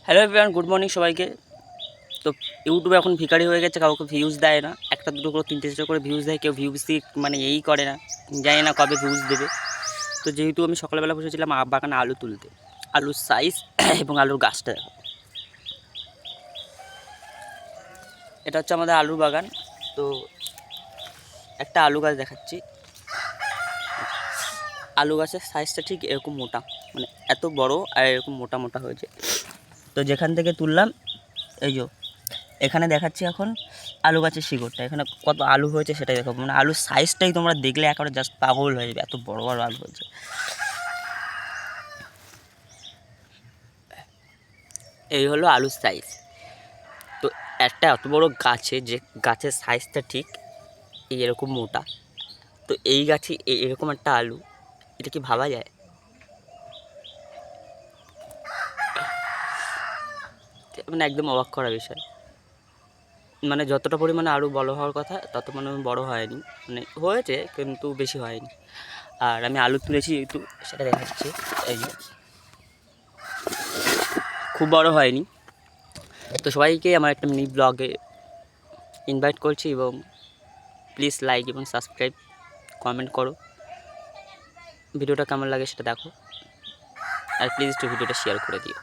Hello everyone, good morning সবাইকে। তো ইউটিউবে এখন ভিখারি হয়ে গেছে, কাউকে ভিউজ দেয় না। একটা দুটো করে তিনটে চারটে করে ভিউজ দেয়, কেউ ভিউজ দিয়ে মানে এই করে না, জানি না কবে ভিউজ দেবে। তো যেহেতু আমি সকালবেলা বসেছিলাম বাগানে আলু তুলতে, আলুর সাইজ এবং আলুর গাছটা দেখো। এটা হচ্ছে আমাদের আলুর বাগান। তো একটা আলু গাছ দেখাচ্ছি। আলু গাছের সাইজটা ঠিক এরকম মোটা, মানে এত বড় আর এরকম মোটা মোটা হয়েছে। তো যেখান থেকে তুললাম, এই যে এখানে দেখাচ্ছি এখন আলু গাছের শিকড়টা, এখানে কত আলু হয়েছে সেটাই দেখাবো। মানে আলুর সাইজটাই তোমরা দেখলে একেবারে জাস্ট পাগল হয়ে যাবে, এত বড় বড় আলু হয়েছে। এই হলো আলুর সাইজ। তো একটা এত বড় গাছে, যে গাছের সাইজটা ঠিক এই এরকম মোটা, তো এই গাছে এরকম একটা আলু, এটা কি ভাবা যায়? মানে একদম অবাক করা বিষয়। মানে যতটা পরিমাণে আলু বড় হওয়ার কথা তত মানে বড় হয়নি, মানে হয়েছে কিন্তু বেশি হয়নি। আর আমি আলু তুলেছি একটু, সেটা দেখাচ্ছি। এই যে খুব বড় হয়নি। তো সবাইকে আমার একটা মিনি ব্লগে ইনভাইট করছি, এবং প্লিজ লাইক এবং সাবস্ক্রাইব, কমেন্ট করো, ভিডিওটা কেমন লাগে সেটা দেখো, আর প্লিজ একটু ভিডিওটা শেয়ার করে দিও।